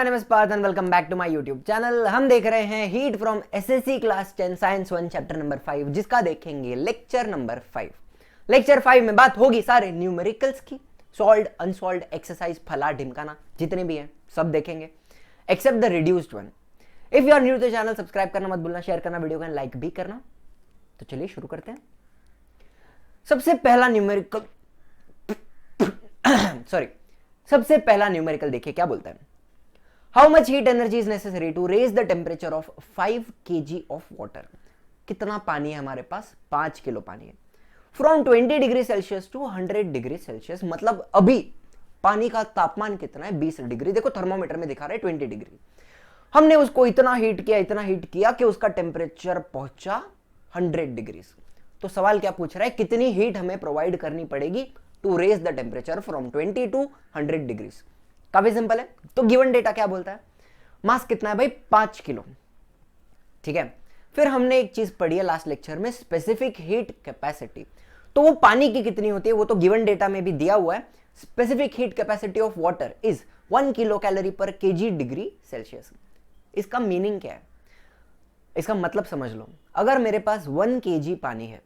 My name is Parth and welcome back to my YouTube channel. हम देख रहे हैं heat from SSC class 10 science 1 chapter number 5, जिसका देखेंगे लेक्चर नंबर 5। लेक्चर 5 में बात होगी सारे न्यूमेरिकल्स की, सॉल्व्ड अनसॉल्व्ड एक्सरसाइज फला ढिमकाना जितने भी हैं सब देखेंगे except the reduced one. If you are new to the channel subscribe करना मत भूलना, शेयर करना वीडियो को, लाइक भी करना। तो चलिए शुरू करते हैं। सबसे पहला न्यूमेरिकल सबसे पहला न्यूमेरिकल देखिए क्या बोलता है। How much heat energy is necessary to raise the temperature of 5 kg of water. कितना पानी है हमारे पास? 5 किलो पानी है। From 20 degree Celsius to 100 degree Celsius, मतलब अभी पानी का तापमान कितना है? 20 डिग्री। देखो थर्मोमीटर में दिखा रहे हैं 20 डिग्री। हमने उसको इतना हीट किया कि उसका टेम्परेचर पहुंचा 100 डिग्री। तो सवाल क्या पूछ रहा है? कितनी हीट हमें प्रोवाइड करनी पड़ेगी to raise the temperature from 20 to 100 degrees. काफी सिंपल है। तो गिवन डेटा क्या बोलता है? मास कितना है भाई? 5 किलो। ठीक है। फिर हमने एक चीज पढ़ी है लास्ट लेक्चर में, स्पेसिफिक हीट कैपेसिटी। तो वो पानी की कितनी होती है वो तो गिवन डेटा में भी दिया हुआ है। Specific heat capacity of water is 1 kilo calorie पर kg डिग्री सेल्सियस। इसका मीनिंग क्या है? इसका मतलब समझ लो। अगर मेरे पास 1 kg पानी है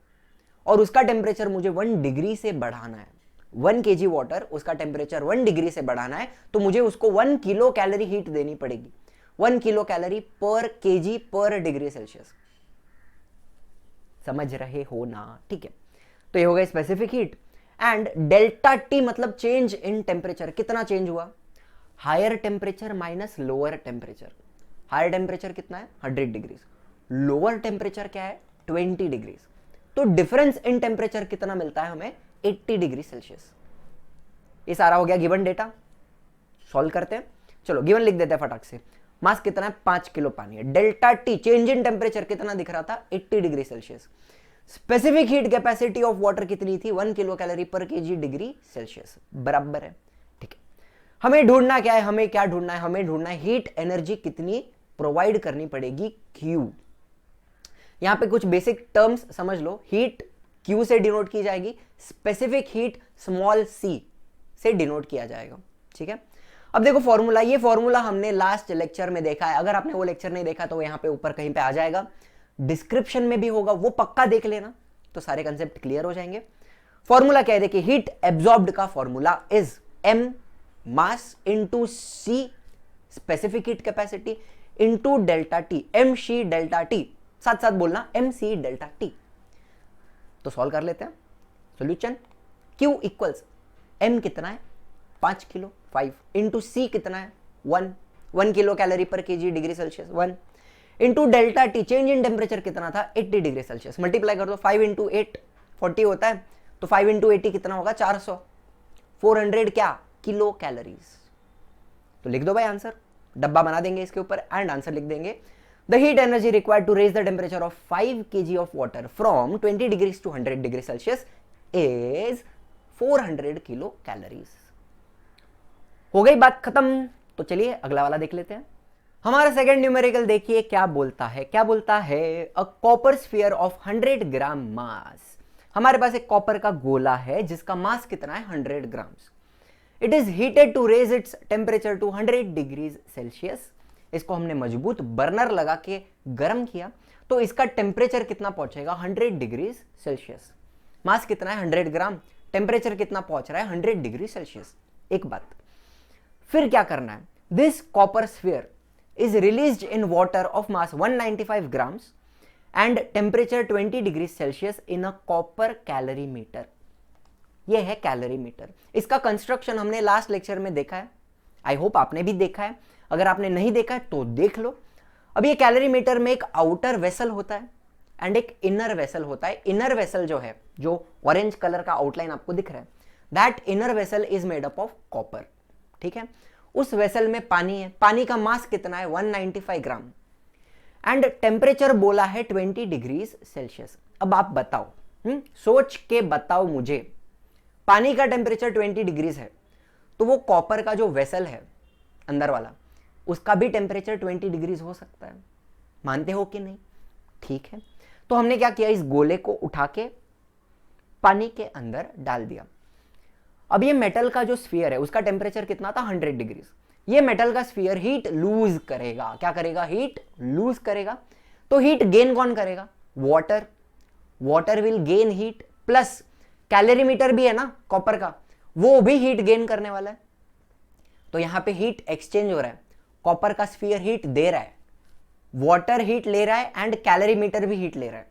और उसका टेम्परेचर मुझे 1 डिग्री से बढ़ाना है, 1 kg वाटर, उसका टेम्परेचर 1 डिग्री से बढ़ाना है, तो मुझे उसको 1 किलो कैलोरी हीट देनी पड़ेगी। 1 किलो कैलोरी पर kg पर डिग्री सेल्सियस। समझ रहे हो ना? ठीक है। तो ये हो गया specific heat. And delta T मतलब चेंज इन टेम्परेचर। कितना चेंज हुआ? Higher temperature minus lower temperature. Higher temperature कितना है? 100 डिग्रीज। लोअर टेम्परेचर क्या है? 20 डिग्रीज। तो डिफरेंस इन टेम्परेचर कितना मिलता है हमें? 80 डिग्री सेल्सियस। ये सारा हो गया गिवन डेटा। सॉल्व करते हैं। चलो गिवन लिख देते हैं फटाक से। मास कितना है? 5 किलो पानी है। Delta T change in temperature कितना दिख रहा था? 80 degree Celsius. Specific heat capacity of water कितनी थी? 1 किलो कैलोरी पर kg डिग्री सेल्सियस। बराबर है। ठीक है। हमें ढूंढना क्या है? हमें क्या ढूंढना है? हमें ढूंढना है हीट एनर्जी कितनी प्रोवाइड करनी पड़ेगी, Q। यहां पे कुछ बेसिक टर्म्स समझ लो। हीट Q से डिनोट की जाएगी, स्पेसिफिक हीट स्मॉल c से डिनोट किया जाएगा। ठीक है। अब देखो फॉर्मूला, ये फॉर्मूला हमने लास्ट लेक्चर में देखा है। अगर आपने वो लेक्चर नहीं देखा तो यहां पे ऊपर कहीं पे आ जाएगा, डिस्क्रिप्शन में भी होगा, वो पक्का देख लेना तो सारे कंसेप्ट क्लियर हो जाएंगे। फॉर्मूला क्या है? देखिए, हीट एब्जॉर्ब्ड का formula is m mass into c specific heat capacity into delta T, m c delta T. साथ साथ बोलना m c डेल्टा टी। तो सॉल्व कर लेते हैं। सॉल्यूशन Q इक्वल्स m कितना है? 5 किलो 5 इंटू c कितना है? 1 किलो कैलोरी पर kg degree Celsius 1 into delta T change in temperature कितना था? 80 डिग्री सेल्सियस। मल्टीप्लाई कर दो, 5 इंटू 8 40 होता है, तो 5 इंटू 80 कितना होगा? 400। 400 क्या? Kilo calories. तो लिख दो भाई आंसर, डब्बा बना देंगे इसके ऊपर एंड आंसर लिख देंगे। The heat energy required to raise the temperature of 5 kg of water from 20 degrees to 100 degree Celsius is 400 kilo calories. हो गई बात खत्म। तो चलिए अगला वाला देख लेते हैं। हमारा सेकंड न्यूमेरिकल देखिए क्या बोलता है। क्या बोलता है? अ कॉपर स्फीयर ऑफ 100 ग्राम मास। हमारे पास एक कॉपर का गोला है जिसका मास कितना है? 100 grams. It is heated to raise its temperature to 100 degrees Celsius. इसको हमने मजबूत बर्नर लगा के गर्म किया, तो इसका टेम्परेचर कितना पहुंचेगा? 100 डिग्रीज सेल्सियस। मास कितना है? 100 ग्राम। टेम्परेचर कितना पहुंच रहा है? 100 डिग्री सेल्सियस। एक बात, फिर क्या करना है? This copper sphere is released in water of mass 195 grams and temperature 20 degrees Celsius in a copper calorimeter। ये है कैलोरीमीटर। इसका कंस्ट्रक्शन हमने लास्ट लेक्चर में देखा है। आई होप आपने भी देखा है। अगर आपने नहीं देखा है तो देख लो। अब ये कैलोरीमीटर में एक आउटर वेसल होता है एंड एक इनर वेसल होता है। इनर वेसल जो है, जो ऑरेंज कलर का आउटलाइन आपको दिख रहा है, that inner vessel is made up of copper. ठीक है। उस वेसल में पानी है। पानी का मास कितना है? 195 ग्राम एंड टेम्परेचर बोला है 20 डिग्रीज सेल्सियस। अब आप बताओ, सोच के बताओ मुझे, पानी का टेम्परेचर 20 डिग्रीज है तो वो कॉपर का जो वेसल है अंदर वाला, उसका भी टेम्परेचर 20 डिग्रीज हो सकता है। मानते हो कि नहीं? ठीक है। तो हमने क्या किया? इस गोले को उठा के पानी के अंदर डाल दिया। अब ये मेटल का जो स्फीयर है उसका टेम्परेचर कितना था? 100 डिग्रीज। ये मेटल का स्फीयर हीट लूज करेगा। क्या करेगा? हीट लूज करेगा। तो हीट गेन कौन करेगा? Water. Water will gain heat, plus calorimeter भी है ना कॉपर का, वो भी हीट गेन करने वाला है। तो यहां पे हीट एक्सचेंज हो रहा है। कॉपर का स्फीयर हीट दे रहा है, वाटर हीट ले रहा है एंड कैलोरीमीटर भी हीट ले रहा है।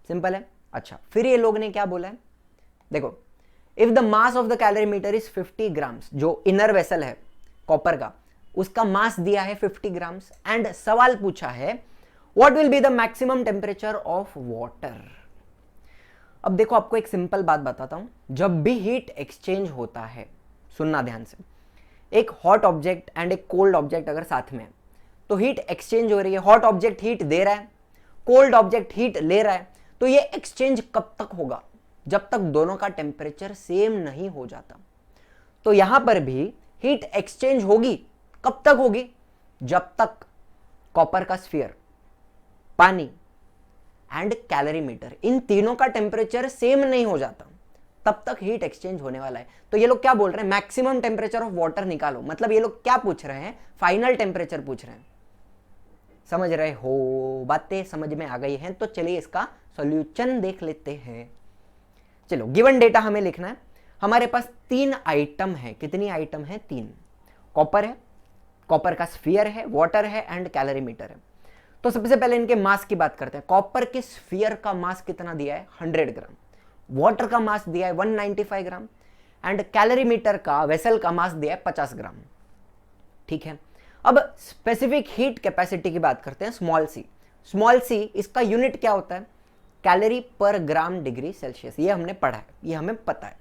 सिंपल है। अच्छा, फिर ये लोग ने क्या बोला है, देखो, if the mass of the calorimeter is 50 grams, जो इनर वेसल है कॉपर का, उसका मास दिया है 50 ग्राम्स, एंड सवाल पूछा है what will be the maximum temperature of water. अब देखो, आपको एक सिंपल बात बताता हूं, जब भी हीट एक्सचेंज होता है, सुनना ध्यान से, एक हॉट ऑब्जेक्ट एंड एक कोल्ड ऑब्जेक्ट अगर साथ में है तो हीट एक्सचेंज हो रही है। हॉट ऑब्जेक्ट हीट दे रहा है, कोल्ड ऑब्जेक्ट हीट ले रहा है। तो ये एक्सचेंज कब तक होगा? जब तक दोनों का टेम्परेचर सेम नहीं हो जाता। तो यहां पर भी हीट एक्सचेंज होगी। कब तक होगी? जब तक कॉपर का स्फीयर, पानी एंड कैलोरीमीटर, इन तीनों का टेम्परेचर सेम नहीं हो जाता, तब तक हीट एक्सचेंज होने वाला है। तो ये लोग क्या बोल रहे हैं? मैक्सिमम टेम्परेचर ऑफ वाटर निकालो। मतलब ये लोग क्या पूछ रहे हैं? फाइनल टेम्परेचर पूछ रहे हैं। समझ रहे हो? बातें समझ में आ गई हैं? तो चलिए इसका सॉल्यूशन देख लेते हैं। चलो, गिवन डेटा हमें लिखना है। हमारे पास 3 आइटम है। कितनी आइटम है? 3। कॉपर है, कॉपर का स्फीयर है, वाटर है एंड कैलोरीमीटर है। तो सबसे पहले इनके मास की बात करते हैं। कॉपर के स्फीयर का मास कितना दिया है? 100 ग्राम। वाटर का मास दिया है 195 ग्राम एंड कैलोरीमीटर का, वेसल का मास दिया है 50 ग्राम। ठीक है। अब स्पेसिफिक हीट कैपेसिटी की बात करते हैं, स्मॉल सी। स्मॉल सी, इसका यूनिट क्या होता है? Calorie per gram degree Celsius. ये हमने पढ़ा है, ये हमें पता है।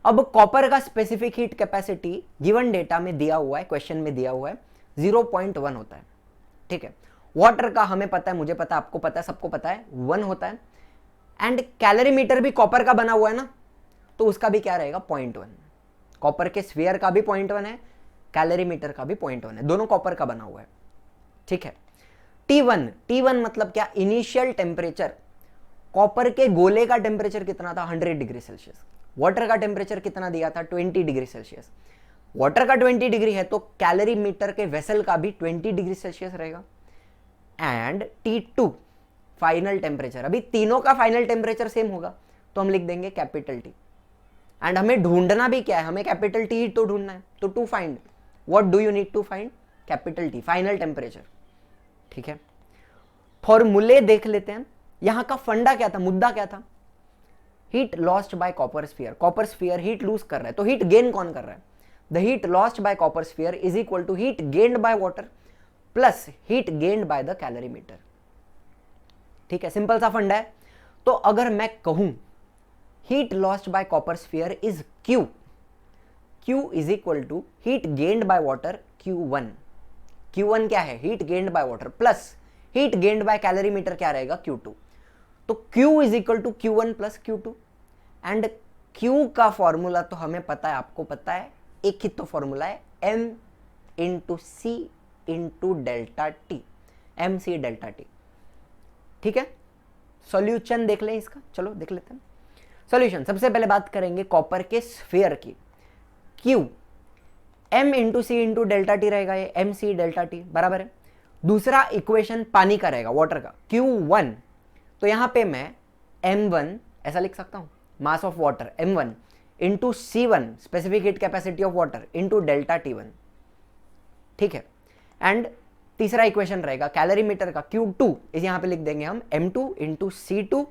अब कॉपर का specific heat capacity given data में दिया हुआ है, क्वेश्चन में दिया हुआ है, 0.1 होता है। ठीक है। वाटर का हमें पता है, मुझे पता है, आपको पता है, सबको पता है, 1 होता है। एंड कैलोरीमीटर भी कॉपर का बना हुआ है ना, तो उसका भी क्या रहेगा? 0.1। कॉपर के स्फीयर का भी 0.1 है, कैलोरीमीटर का भी 0.1 है, दोनों कॉपर का बना हुआ है। ठीक है। T1, T1 मतलब क्या? Initial temperature. कॉपर के गोले का टेम्परेचर कितना था? 100 डिग्री सेल्सियस। वाटर का टेम्परेचर कितना दिया था? 20 डिग्री सेल्सियस। वाटर का 20 डिग्री है तो कैलोरीमीटर के वेसल का भी 20 डिग्री सेल्सियस रहेगा। And T2 final temperature. अभी तीनों का फाइनल टेम्परेचर सेम होगा तो हम लिख देंगे कैपिटल T। एंड हमें ढूंढना भी क्या है? हमें कैपिटल T ही तो ढूंढना है। तो to find, what do you need to find? Capital T, final temperature. ठीक है। फॉर्मूले देख लेते हैं। यहां का फंडा क्या था, मुद्दा क्या था? Heat lost by copper sphere. Copper sphere heat lose कर रहा है, तो हीट गेन कौन कर रहा है? The heat lost by copper sphere is equal to heat gained by water plus heat gained by the calorimeter. ठीक है, सिंपल सा फंडा है। तो अगर मैं कहूं heat lost by copper sphere is Q, Q is equal to heat gained by water Q1। Q1 क्या है? Heat gained by water plus heat gained by calorimeter क्या रहेगा? Q2। तो Q is equal to Q1 plus Q2। And Q का formula तो हमें पता है, आपको पता है, एक ही तो फॉर्मूला है, M into C into delta T, MC delta T। ठीक है। सॉल्यूशन देख लें इसका, चलो देख लेते हैं सॉल्यूशन। सबसे पहले बात करेंगे कॉपर के स्फीयर की। Q M into C into delta T रहेगा, ये MC डेल्टा T बराबर है। दूसरा इक्वेशन पानी का रहेगा, वाटर का, Q1। तो यहां पे मैं M1 ऐसा लिख सकता हूं, मास of water M1 into C1 specific heat capacity of water into delta T1। ठीक है। एंड तीसरा इक्वेशन रहेगा कैलोरीमीटर का, Q2 इस यहां पे लिख देंगे हम M2 into C2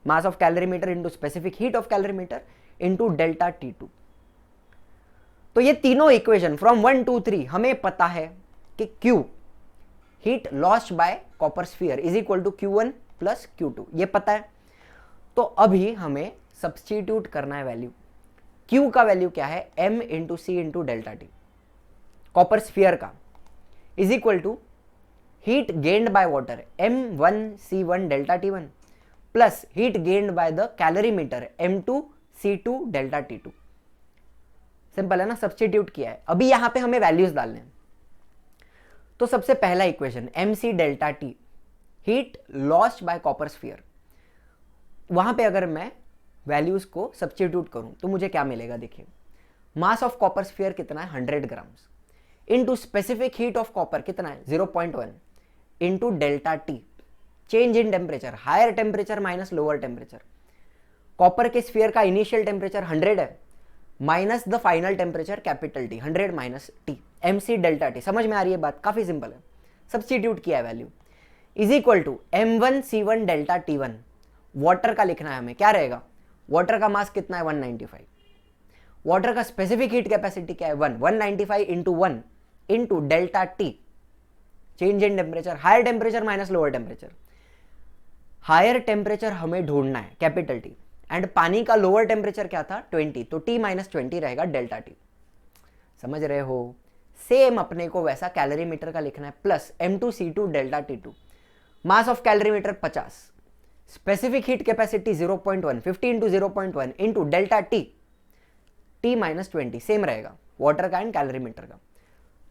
mass of calorimeter into specific heat of calorimeter into delta T2। तो ये तीनों इक्वेशन फ्रॉम 1 2 3 हमें पता है कि Q heat lost by copper sphere is equal to Q1 plus Q2, ये पता है। तो अभी हमें सब्स्टिट्यूट करना है वैल्यू। Q का वैल्यू क्या है? M into C into delta T, copper sphere का, is equal to heat gained by water M1 C1 delta T1 plus heat gained by the calorimeter M2 C2 delta T2। Simple है ना, substitute किया है। अभी यहां पे हमें values डालने हैं। तो सबसे पहला equation MC delta T, heat lost by copper sphere, वहां पे अगर मैं वैल्यूज को सब्स्टिट्यूट करूं तो मुझे क्या मिलेगा? देखिए, मास ऑफ कॉपर स्फीयर कितना है? 100 grams into specific heat of copper कितना है 0.1 into delta T, change in temperature, higher temperature minus lower temperature. Copper के स्फीयर का इनिशियल टेम्परेचर 100 है minus the final temperature capital T, 100 minus T, mc delta T. समझ में आ रही है बात? काफी सिंपल है, सब्स्टिट्यूट किया है value, is equal to m1c1 delta t1। Water का लिखना है हमें, क्या रहेगा? वाटर का मास कितना है 195, वाटर का स्पेसिफिक हीट कैपेसिटी क्या है 195 into 1 into delta T, change in temperature, higher temperature minus lower temperature. Higher temperature हमें ढूंढना है कैपिटल टी, एंड पानी का लोअर टेम्परेचर क्या था 20, तो t माइनस 20 रहेगा डेल्टा टी। समझ रहे हो? सेम अपने को वैसा कैलोरीमीटर का लिखना है, plus m2c2 delta t2, mass of calorimeter 50, specific heat capacity 0.1, 50 into 0.1 into delta t minus 20, same रहेगा वाटर का एंड कैलोरीमीटर का।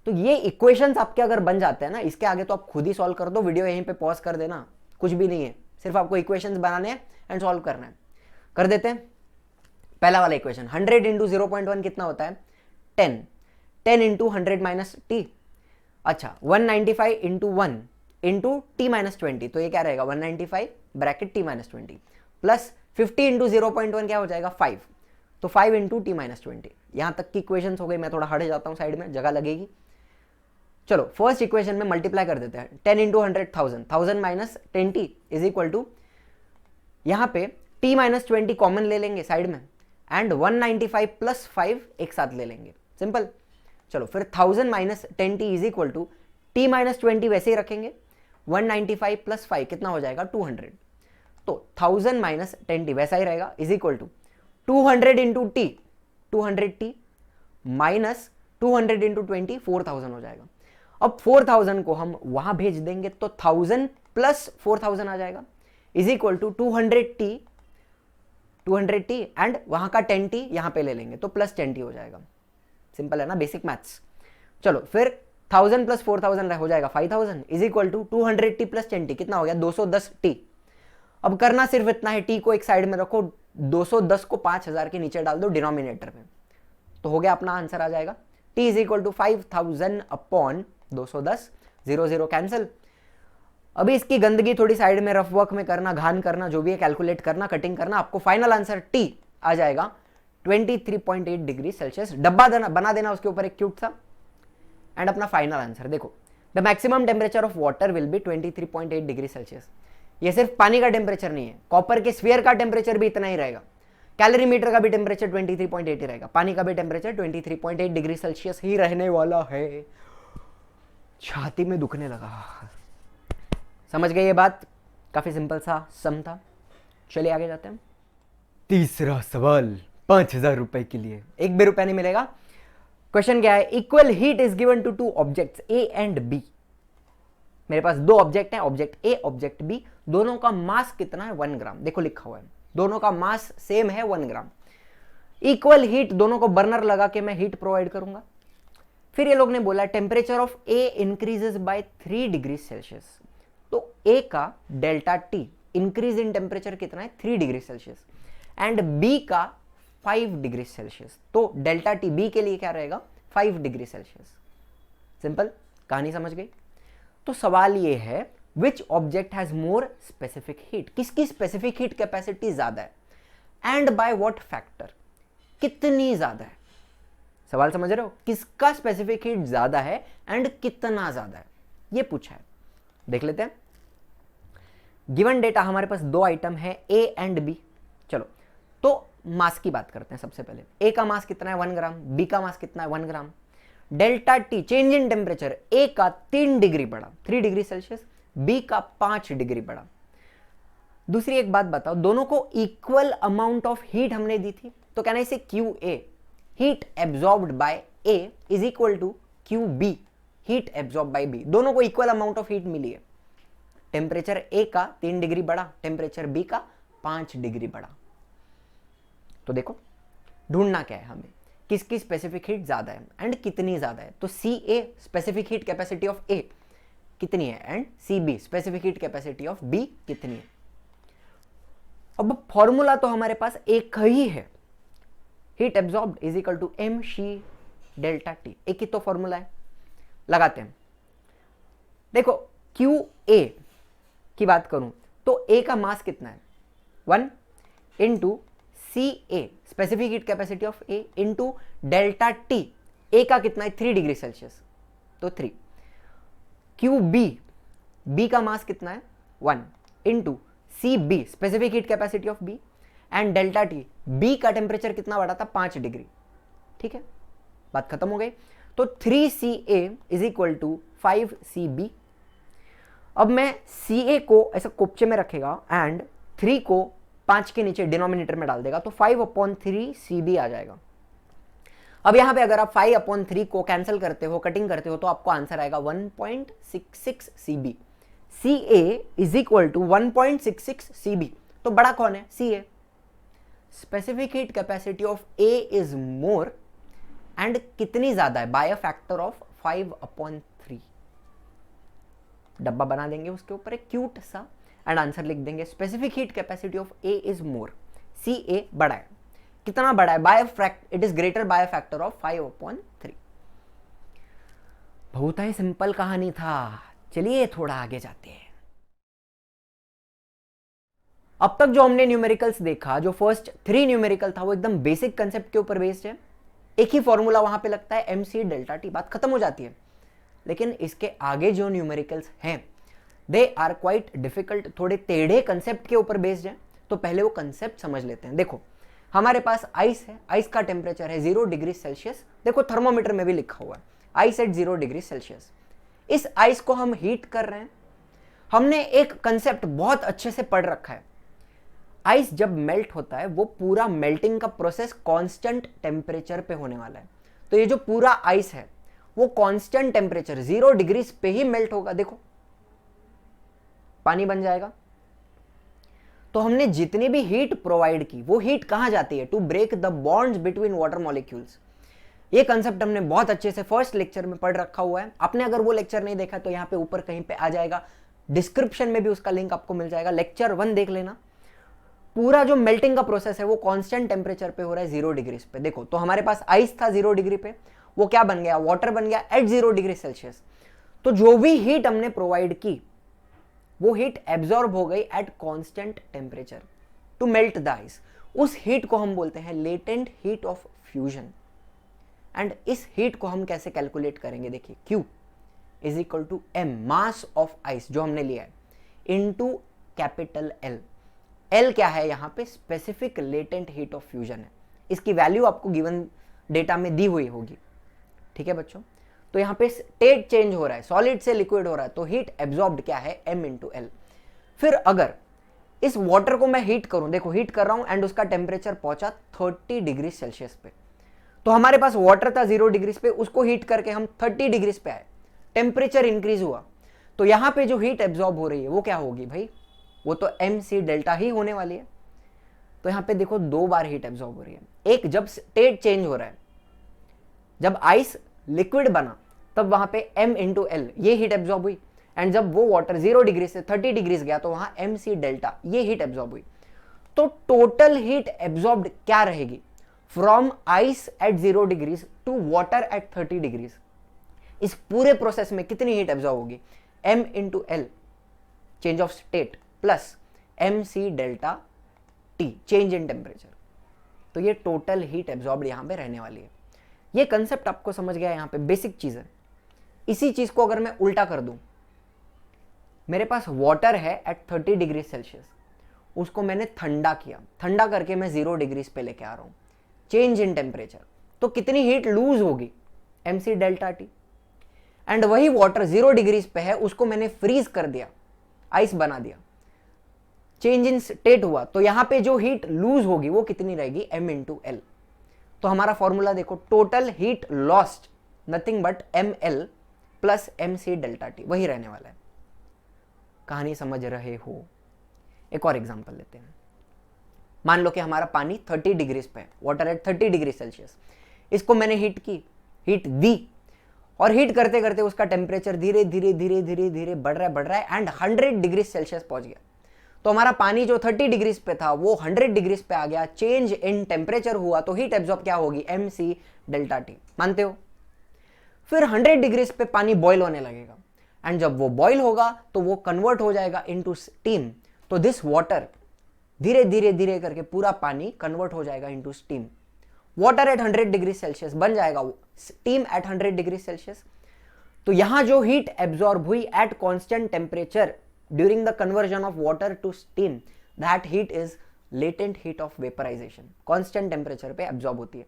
तो ये इक्वेशंस आपके अगर बन जाते हैं ना, इसके आगे तो आप खुद ही सॉल्व कर दो, वीडियो यहीं पे पॉज कर देना, कुछ भी नहीं है, सिर्फ आपको इक्वेशंस बनाने हैं एंड सॉल्व करना है। कर देते हैं पहला वाला इक्वेशन, 100 इंटू 0.1 कितना होता है 10, 10 इंटू 100 माइनस टी, अच्छा 195 इंटू 1 इंटू टी माइनस 20, तो ये क्या रहेगा 195 bracket T minus 20 plus 50 into 0.1 क्या हो जाएगा 5, तो 5 इंटू टी माइनस 20। यहां तक की इक्वेशंस हो गई, मैं थोड़ा हट जाता हूं साइड में, जगह लगेगी। चलो फर्स्ट इक्वेशन में मल्टीप्लाई कर देते हैं, 10 इंटू 100 1000, 1000 minus 10t is equal to, यहां पे t माइनस 20 कॉमन ले लेंगे साइड में, एंड 195 प्लस 5 एक साथ ले लेंगे, सिंपल। चलो फिर 1000 minus 10t is equal to, t minus 20 वैसे ही रखेंगे, 195 प्लस 5 कितना हो जाएगा 200, तो 1000 माइनस 10t वैसा ही रहेगा is equal to 200 into T, 200t minus 200 into 20, 4000 हो जाएगा। अब 4000 को हम वहां भेज देंगे तो 1000 प्लस 4000 आ जाएगा is equal to 200t and वहां का 10t यहां पे ले लेंगे तो प्लस 10t हो जाएगा। सिंपल है ना, बेसिक मैथ्स। चलो फिर 1000 प्लस 4000 हो जाएगा 5000 is equal to 200t plus 10t कितना हो गया 210t। अब करना सिर्फ इतना है, t को एक साइड में रखो, 210 को 5000 के नीचे डाल दो डिनोमिनेटर में, तो हो गया अपना आंसर आ जाएगा t is equal to 5000 upon 210, 0 0 cancel. अभी इसकी गंदगी थोड़ी साइड में रफ वर्क में करना, घान करना, जो भी है कैलकुलेट करना, कटिंग करना, आपको फाइनल आंसर t आ जाएगा 23.8 डिग्री सेल्सियस। डब्बा बना देना उसके ऊपर एक क्यूट सा, एंड अपना फाइनल आंसर देखो, the maximum temperature of water will B 23.8 degree Celsius. ये सिर्फ पानी का टेम्परेचर नहीं है, कॉपर के स्फीयर का टेम्परेचर भी इतना ही रहेगा, कैलोरीमीटर का भी टेम्परेचर 23.8 ही रहेगा, पानी का भी टेम्परेचर 23.8 डिग्री सेल्सियस ही रहने वाला है। छाती में दुखने लगा। समझ गए ये बात? काफी सिंपल सा सम था। चलिए आगे जाते हैं। तीसरा सवाल 5000 रुपए के लिए, एक भी रुपया नहीं मिलेगा। क्वेश्चन क्या है, equal heat is given to two objects A and B. मेरे पास दो ऑब्जेक्ट हैं, ऑब्जेक्ट ए ऑब्जेक्ट बी, दोनों का मास कितना है 1 ग्राम। देखो लिखा हुआ है, दोनों का मास सेम है 1 ग्राम। इक्वल हीट, दोनों को बर्नर लगा के मैं हीट प्रोवाइड करूंगा। फिर ये लोग ने बोला temperature of A increases by 3 degree Celsius, तो ए का delta T increase in temperature कितना है 3 डिग्री सेल्सियस, एंड बी का 5 डिग्री सेल्सियस, तो डेल्टा टी बी के लिए क्या रहेगा 5 डिग्री सेल्सियस। सिंपल, कहानी समझ गई? तो सवाल ये है, which object has more specific heat, किसकी स्पेसिफिक हीट कैपेसिटी ज्यादा है, एंड बाय व्हाट फैक्टर, कितनी ज्यादा है। सवाल समझ रहे हो, किसका स्पेसिफिक हीट ज्यादा है एंड कितना ज्यादा है, ये पूछा है। देख लेते हैं। गिवन डेटा हमारे पास दो आइटम है ए एंड बी। चलो तो मास की बात करते हैं सबसे पहले। ए का मास कितना है 1 ग्राम, बी का मास कितना है 1 ग्राम। Delta T change in temperature, A का 3 डिग्री बढ़ा 3 डिग्री सेल्सियस, बी का 5 डिग्री बढ़ा। दूसरी एक बात बताओ, दोनों को इक्वल अमाउंट ऑफ हीट हमने दी थी, तो कहना इसे Q A, heat absorbed by A is equal to Q B, heat absorb by B. दोनों को इक्वल अमाउंट ऑफ हीट मिली है। टेम्परेचर ए का 3 डिग्री बढ़ा, टेम्परेचर बी का 5 डिग्री बढ़ा। तो देखो ढूंढना क्या है हमें, किसकी स्पेसिफिक हीट ज्यादा है एंड कितनी ज्यादा है। तो C A specific heat capacity of A कितनी है, and C B specific heat capacity of B कितनी है। अब फॉर्मूला तो हमारे पास एक ही है, heat absorbed is equal to M C delta T, एक ही तो फॉर्मूला है। लगाते हैं। देखो क्यू ए की बात करूं तो ए का मास कितना है 1 into C A specific heat capacity of A into delta T, A का कितना है 3 डिग्री सेल्सियस तो 3। क्यू बी का मास कितना है 1 into C B specific heat capacity of B and delta T, B का टेम्परेचर कितना बढ़ा था 5 डिग्री। ठीक है, बात खत्म हो गई। तो 3Ca is equal to 5Cb। अब मैं Ca को ऐसा कोपचे में रखेगा एंड 3 को 5 के नीचे डिनोमिनेटर में डाल देगा तो 5/3 Cb आ जाएगा। अब यहां पे अगर आप 5/3 को कैंसिल करते हो, कटिंग करते हो, तो आपको आंसर आएगा 1.66 Cb। Ca is equal to 1.66 Cb। तो बड़ा कौन है Ca। Specific heat capacity of A is more and कितनी ज्यादा है बाय अ फैक्टर ऑफ 5/3। डब्बा बना देंगे उसके ऊपर एक क्यूट सा एंड आंसर लिख देंगे specific heat capacity of A is more, Ca बड़ा है। कितना बड़ा है by it is greater by factor of 5/3। बहुत ही सिंपल कहानी था। चलिए थोड़ा आगे जाते हैं। अब तक जो हमने न्यूमेरिकल्स देखा, जो फर्स्ट 3 न्यूमेरिकल था वो एकदम बेसिक कंसेप्ट के ऊपर बेस्ड है। एक ही फॉर्मूला वहां पे लगता है mc डेल्टा टी, बात खत्म हो जाती है। लेकिन इसके आगे जो न्यूमेरिकल्स हैं दे आर क्वाइट डिफिकल्ट, थोड़े टेढ़े कंसेप्ट के ऊपर बेस्ड है। तो पहले वो कंसेप्ट समझ लेते हैं। देखो हमारे पास आइस है, आइस का टेम्परेचर है 0 डिग्री सेल्सियस। देखो थर्मोमीटर में भी लिखा हुआ है आइस एट 0 डिग्री सेल्सियस। इस आइस को हम हीट कर रहे हैं। हमने एक कंसेप्ट बहुत अच्छे से पढ़ रखा है, आइस जब मेल्ट होता है वो पूरा मेल्टिंग का प्रोसेस कांस्टेंट टेम्परेचर पे होने वाला है। तो ये जो पूरा आइस है वो कांस्टेंट टेम्परेचर 0 डिग्री पे ही मेल्ट होगा। देखो पानी बन जाएगा। तो हमने जितनी भी हीट प्रोवाइड की वो हीट कहां जाती है, to break the bonds between water molecules. ये कंसेप्ट हमने बहुत अच्छे से फर्स्ट लेक्चर में पढ़ रखा हुआ है। आपने अगर वो लेक्चर नहीं देखा तो यहाँ पे ऊपर कहीं पे आ जाएगा, डिस्क्रिप्शन में भी उसका लिंक आपको मिल जाएगा। लेक्चर 1 देख लेना। पूरा जो मेल्टिंग का प्रोसेस है वो कांस्टेंट टेम्परेचर पे हो रहा है 0 डिग्री पे। देखो तो हमारे पास आइस था 0 डिग्री पे, वो क्या बन गया, वाटर बन गया एट 0 डिग्री सेल्सियस। तो जो भी हीट हमने प्रोवाइड की वो हीट एब्जॉर्ब हो गई at constant temperature to melt the ice. उस हीट को हम बोलते हैं latent heat of fusion. And इस हीट को हम कैसे कैलकुलेट करेंगे, देखिए Q is equal to M mass of ice जो हमने लिया है इनटू कैपिटल L। L क्या है यहाँ पे, specific latent heat of fusion है। इसकी वैल्यू आपको गिवन डेटा में दी हुई होगी। ठीक है बच्चों, तो यहाँ पे स्टेट चेंज हो रहा है, सॉलिड से लिक्विड हो रहा है, तो हीट एब्जॉर्ब्ड क्या है M इंटू L। फिर अगर इस वाटर को मैं हीट करूं, देखो हीट कर रहा हूं एंड उसका टेम्परेचर पहुंचा 30 डिग्री सेल्सियस पे, तो हमारे पास वाटर था 0 डिग्री पे, उसको हीट करके हम 30 डिग्री पे आए, टेम्परेचर इंक्रीज हुआ, तो यहां पे जो हीट एब्जॉर्ब हो रही है वो क्या होगी भाई, वो तो MC डेल्टा ही होने वाली है। तो यहां पे देखो 2 बार हीट एब्जॉर्ब हो रही है। एक जब स्टेट चेंज हो रहा है, जब आइस लिक्विड बना तब वहां पे M इंटू L ये हीट एब्जॉर्ब हुई, एंड जब वो वाटर 0 डिग्री से 30 डिग्री गया तो वहां MC डेल्टा ये हीट एब्जॉर्ब हुई। तो टोटल हीट एब्जॉर्ब्ड क्या रहेगी, from ice at 0 degrees to water at 30 degrees. इस पूरे प्रोसेस में कितनी हीट एब्जॉर्ब होगी, M into L change of state plus MC delta T change in temperature. तो ये टोटल हीट एब्जॉर्ब्ड यहां पे रहने वाली है। ये कंसेप्ट आपको समझ गया, यहां पे बेसिक चीज है। इसी चीज को अगर मैं उल्टा कर दूं, मेरे पास वाटर है एट 30 डिग्री सेल्सियस, उसको मैंने ठंडा किया, ठंडा करके मैं 0 डिग्री पे लेके आ रहा हूं, चेंज इन टेम्परेचर, तो कितनी हीट लूज होगी, MC डेल्टा T। एंड वही वाटर 0 डिग्री पे है, उसको मैंने फ्रीज कर दिया, आइस बना दिया, चेंज इन स्टेट हुआ, तो यहां पे जो हीट लूज होगी वो कितनी रहेगी, M इंटू L। तो हमारा फॉर्मूला देखो, total heat lost nothing but ML plus MC delta T, वही रहने वाला है। कहानी समझ रहे हो। एक और एग्जांपल लेते हैं। मान लो कि हमारा पानी 30 डिग्री पे है, वाटर एट 30 डिग्री सेल्सियस, इसको मैंने हीट की, हीट दी, और हीट करते करते उसका टेम्परेचर धीरे धीरे धीरे धीरे धीरे बढ़ रहा है एंड 100 डिग्री सेल्सियस पहुंच गया। तो हमारा पानी जो 30 डिग्री पे था वो 100 डिग्री पे आ गया, चेंज इन टेम्परेचर हुआ, तो हीट एब्जॉर्ब क्या होगी, MC डेल्टा T। मानते हो। फिर 100 डिग्रीज पे पानी बॉईल होने लगेगा, एंड जब वो बॉईल होगा तो वो कन्वर्ट हो जाएगा इनटू स्टीम। तो दिस वाटर धीरे धीरे धीरे करके पूरा पानी कन्वर्ट हो जाएगा into steam. Water at 100 degree Celsius बन जाएगा स्टीम एट 100 डिग्री सेल्सियस। तो यहां जो हीट एब्जॉर्ब हुई at constant temperature during the conversion of water to steam, that heat is latent heat of vaporisation. Constant temperature पे absorb होती है।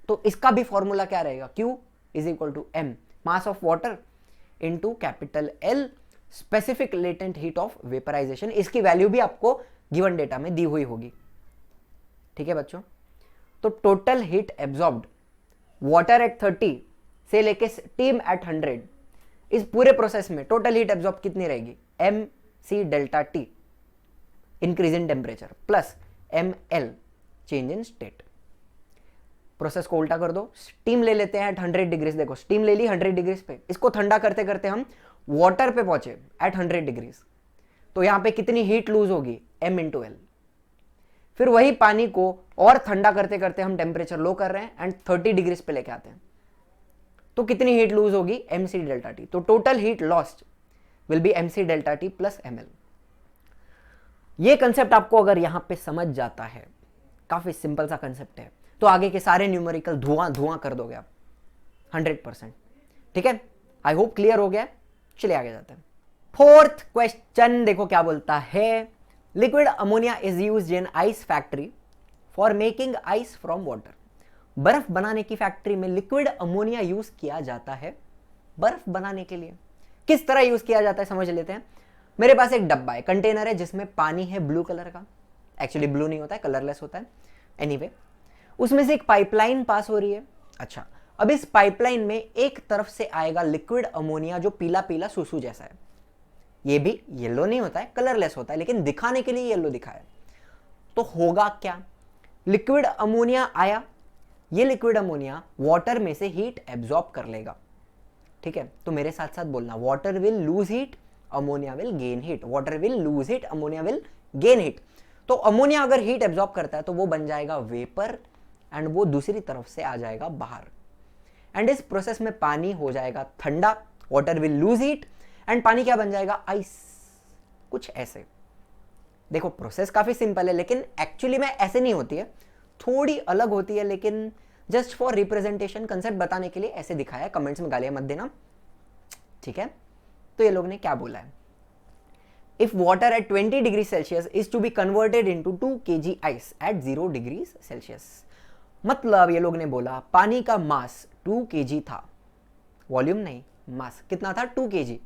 तो इसका भी फॉर्मूला क्या रहेगा, Q is equal to M mass of water into capital L specific latent heat of vaporisation. इसकी value भी आपको गिवन डेटा में दी हुई होगी। ठीक है बच्चों, तो total heat absorbed water at 30 से लेके स्टीम एट 100, इस पूरे प्रोसेस में टोटल हीट एब्जॉर्ब कितनी रहेगी, MC delta T increase in temperature plus ML change in state. Process को उल्टा कर दो, स्टीम ले लेते हैं एट 100 डिग्रीज। देखो स्टीम ले ली 100 डिग्रीज पे, इसको ठंडा करते करते हम वाटर पे पहुंचे एट 100 डिग्रीज। तो यहां पे कितनी हीट लूज होगी, M इंटू L। फिर वही पानी को और ठंडा करते करते हम टेम्परेचर लो कर रहे हैं एंड 30 डिग्रीज पे लेके आते हैं, तो कितनी हीट लूज होगी, MC डेल्टा T। तो total heat lost will be MC delta T plus ML। ये कंसेप्ट आपको अगर यहां पे समझ जाता है, काफी सिंपल सा कंसेप्ट है, तो आगे के सारे न्यूमेरिकल धुआं धुआं कर दोगे आप 100%। ठीक है, आई होप क्लियर हो गया। चलिए आगे जाते हैं। फोर्थ क्वेश्चन देखो क्या बोलता है, liquid ammonia is used in ice factory for making ice from water. बर्फ बनाने की फैक्ट्री में लिक्विड अमोनिया यूज किया जाता है बर्फ बनाने के लिए। किस तरह यूज किया जाता है समझ लेते हैं। मेरे पास एक डब्बा है, कंटेनर है, जिसमें पानी है ब्लू कलर का। एक्चुअली ब्लू नहीं होता है, कलरलेस होता है। एनीवे, उसमें से एक पाइपलाइन पास हो रही है। अच्छा, अब इस पाइपलाइन में एक तरफ से आएगा लिक्विड अमोनिया जो पीला पीला सुसु जैसा है। ये भी येलो नहीं होता है, कलरलेस होता है, लेकिन दिखाने के लिए येलो दिखा है। तो होगा क्या, लिक्विड अमोनिया आया, ये लिक्विड अमोनिया वाटर में से हीट एब्जॉर्ब कर लेगा। ठीक है, तो मेरे साथ साथ बोलना, water will lose heat, ammonia will gain heat. Water will lose heat, ammonia will gain heat. तो अमोनिया अगर हीट एब्जॉर्ब करता है तो वो बन जाएगा वेपर, एंड वो दूसरी तरफ से आ जाएगा बाहर, एंड इस प्रोसेस में पानी हो जाएगा ठंडा। Water will lose heat and पानी क्या बन जाएगा, आइस। कुछ ऐसे। देखो प्रोसेस काफी सिंपल है, लेकिन एक्चुअली में ऐसे नहीं होती है, थोड़ी अलग होती है, लेकिन जस्ट फॉर रिप्रेजेंटेशन कंसेप्ट बताने के लिए ऐसे दिखाया है। कमेंट्स में गालियां मत देना। ठीक है, तो ये लोग ने क्या बोला है, if water at 20 degree Celsius is to be converted into 2 kg ice at 0 degree Celsius. मतलब ये लोग ने बोला पानी का मास 2 kg था, वॉल्यूम नहीं, मास कितना था 2 kg,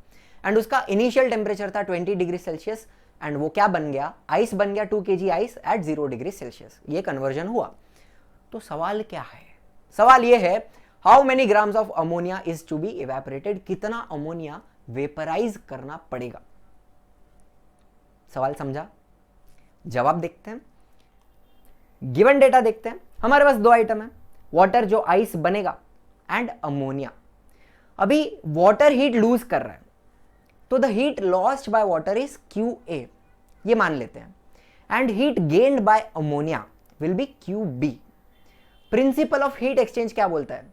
एंड उसका इनिशियल टेम्परेचर था 20 डिग्री सेल्सियस, एंड वो क्या बन गया, आइस बन गया 2 kg ice at 0 degree Celsius. ये कन्वर्जन हुआ। तो सवाल क्या है, सवाल ये है, how many grams of ammonia is to be evaporated. कितना अमोनिया वेपराइज करना पड़ेगा। सवाल समझा, जवाब देखते हैं। गिवन डेटा देखते हैं। हमारे पास दो आइटम है, वाटर जो आइस बनेगा एंड अमोनिया। अभी वाटर हीट लूज कर रहा है, तो the heat lost by water is QA, ये मान लेते हैं, and heat gained by ammonia will be QB। Principal of heat exchange क्या बोलता है,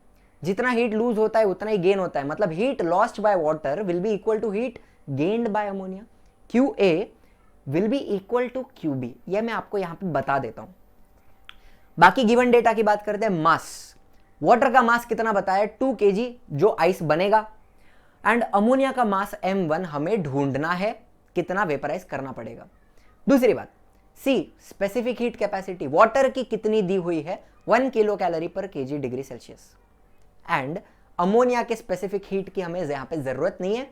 जितना हीट लूज होता है उतना ही गेन होता है। मतलब heat lost by water will be equal to heat gained by ammonia. QA will be equal to QB। यह मैं आपको यहां पे बता देता हूं। बाकी गिवन डेटा की बात करते हैं। मास, वाटर का मास कितना बताया, 2 kg जो आइस बनेगा, एंड अमोनिया का मास M1 हमें ढूंढना है, कितना वेपराइज करना पड़ेगा। दूसरी बात, C specific heat capacity, water की कितनी दी हुई है, 1 किलो कैलोरी पर kg degree Celsius, and ammonia के स्पेसिफिक हीट की हमें यहां पे जरूरत नहीं है,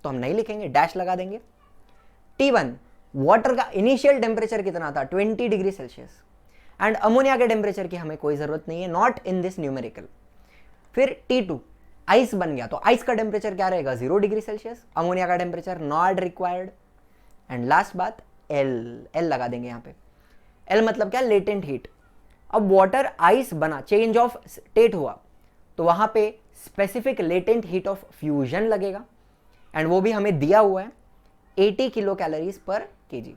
तो हम नहीं लिखेंगे, डैश लगा देंगे। T1 वाटर का इनिशियल टेम्परेचर कितना था, 20 डिग्री सेल्सियस, एंड अमोनिया के टेम्परेचर की हमें कोई जरूरत नहीं है, नॉट इन दिस न्यूमेरिकल। फिर T2 आइस बन गया, तो आइस का टेम्परेचर क्या रहेगा, 0 डिग्री सेल्सियस, अमोनिया का temperature not required. And last बात L लगा देंगे यहां पे। L मतलब क्या, लेटेंट हीट। अब वाटर आइस बना, चेंज ऑफ स्टेट हुआ, तो वहां पे specific latent heat of fusion लगेगा, एंड वो भी हमें दिया हुआ है 80 किलो कैलोरीज पर kg।